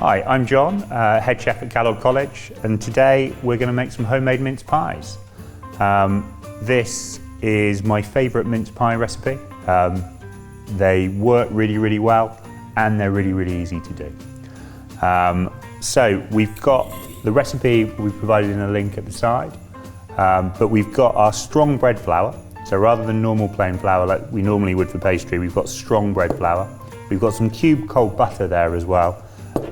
Hi, I'm John, head chef at Kellogg College, and today we're going to make some homemade mince pies. This is my favourite mince pie recipe. They work really well and they're really easy to do. So we've got the recipe we've provided in a link at the side, but we've got our strong bread flour. So rather than normal plain flour like we normally would for pastry, we've got strong bread flour. We've got some cubed cold butter there as well,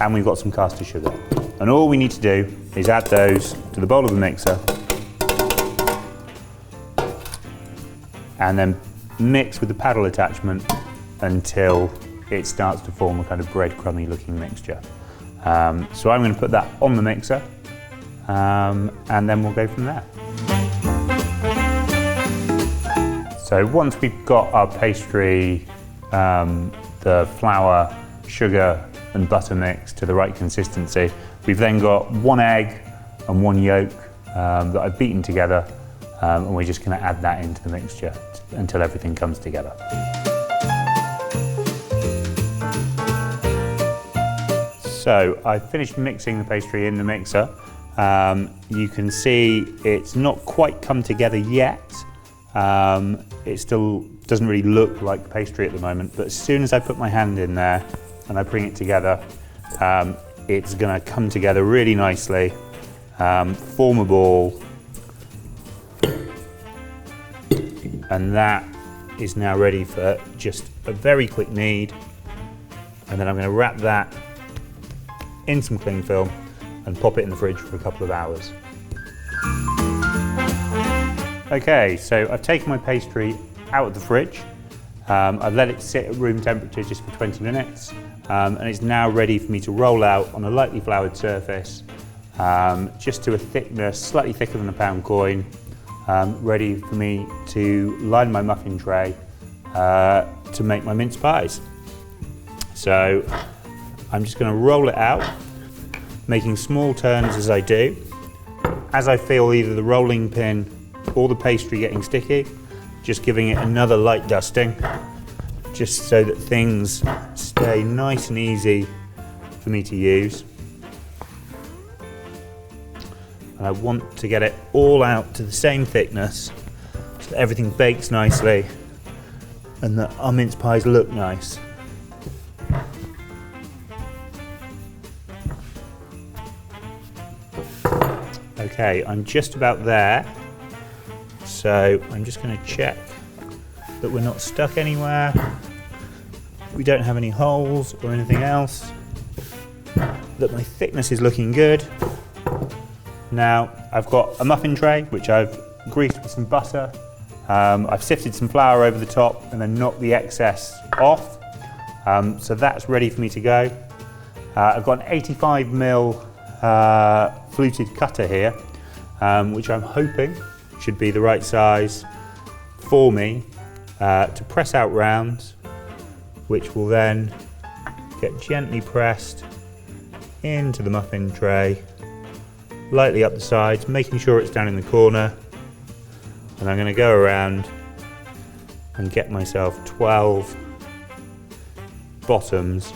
and we've got some caster sugar. And all we need to do is add those to the bowl of the mixer and then mix with the paddle attachment until it starts to form a kind of breadcrumby looking mixture. So I'm going to put that on the mixer and then we'll go from there. So once we've got our pastry, the flour, sugar and butter mix to the right consistency, we've then got 1 egg and 1 yolk that I've beaten together, and we're just going to add that into the mixture until everything comes together. So I've finished mixing the pastry in the mixer. You can see it's not quite come together yet. It still doesn't really look like pastry at the moment, but as soon as I put my hand in there and I bring it together, it's going to come together really nicely, form a ball, and that is now ready for just a very quick knead. And then I'm going to wrap that in some cling film and pop it in the fridge for a couple of hours. Okay, so I've taken my pastry out of the fridge. I've let it sit at room temperature just for 20 minutes, and it's now ready for me to roll out on a lightly floured surface, just to a thickness slightly thicker than a pound coin, ready for me to line my muffin tray to make my mince pies. So I'm just going to roll it out, making small turns as I do. As I feel either the rolling pin or the pastry getting sticky, just giving it another light dusting, just so that things stay nice and easy for me to use. And I want to get it all out to the same thickness so that everything bakes nicely and that our mince pies look nice. Okay, I'm just about there. So I'm just going to check that we're not stuck anywhere, we don't have any holes or anything else, that my thickness is looking good. Now I've got a muffin tray which I've greased with some butter. I've sifted some flour over the top and then knocked the excess off. So that's ready for me to go. I've got an 85mm fluted cutter here, which I'm hoping should be the right size for me to press out rounds, which will then get gently pressed into the muffin tray, lightly up the sides, making sure it's down in the corner. And I'm going to go around and get myself 12 bottoms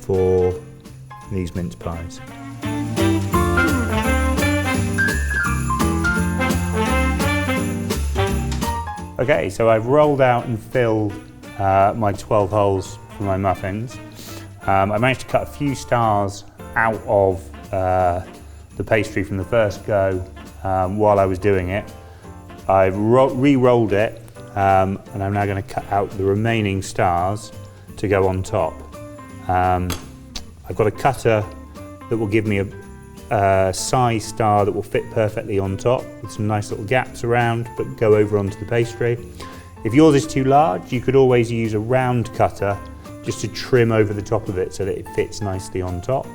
for these mince pies. Okay, so I've rolled out and filled my 12 holes for my muffins. I managed to cut a few stars out of the pastry from the first go while I was doing it. I've re-rolled it and I'm now going to cut out the remaining stars to go on top. I've got a cutter that will give me a size star that will fit perfectly on top with some nice little gaps around but go over onto the pastry. If yours is too large, you could always use a round cutter just to trim over the top of it so that it fits nicely on top.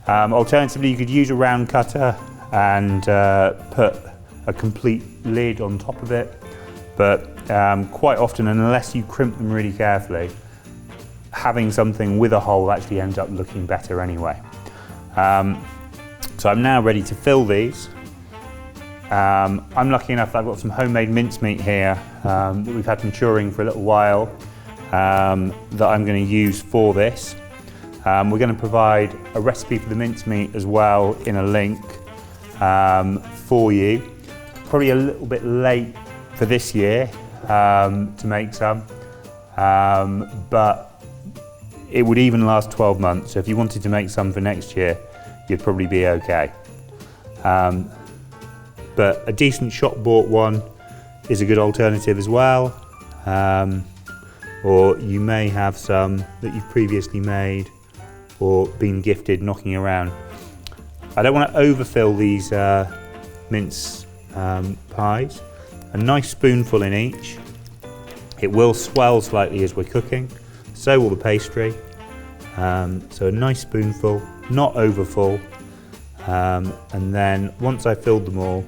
Alternatively, you could use a round cutter and put a complete lid on top of it, but quite often, unless you crimp them really carefully, having something with a hole actually ends up looking better anyway. So I'm now ready to fill these. I'm lucky enough that I've got some homemade mincemeat here that we've had maturing for a little while that I'm going to use for this. We're going to provide a recipe for the mincemeat as well in a link for you. Probably a little bit late for this year to make some, but it would even last 12 months. So if you wanted to make some for next year, you'd probably be okay. But a decent shop-bought one is a good alternative as well. Or you may have some that you've previously made or been gifted knocking around. I don't want to overfill these mince pies. A nice spoonful in each. It will swell slightly as we're cooking, so will the pastry. So a nice spoonful, not over full. And then once I've filled them all,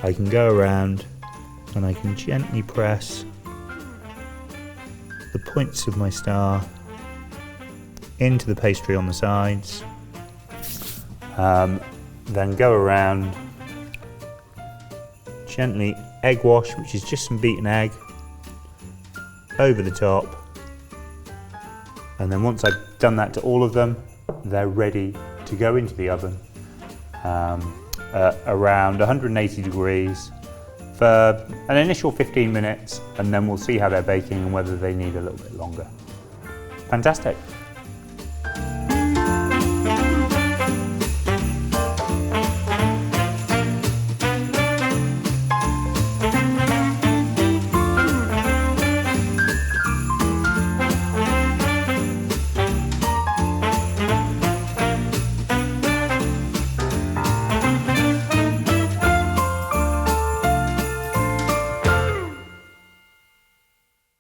I can go around and I can gently press the points of my star into the pastry on the sides. Then go around, gently egg wash, which is just some beaten egg, over the top. And then once I've done that to all of them, they're ready to go into the oven around 180 degrees for an initial 15 minutes, and then we'll see how they're baking and whether they need a little bit longer. Fantastic.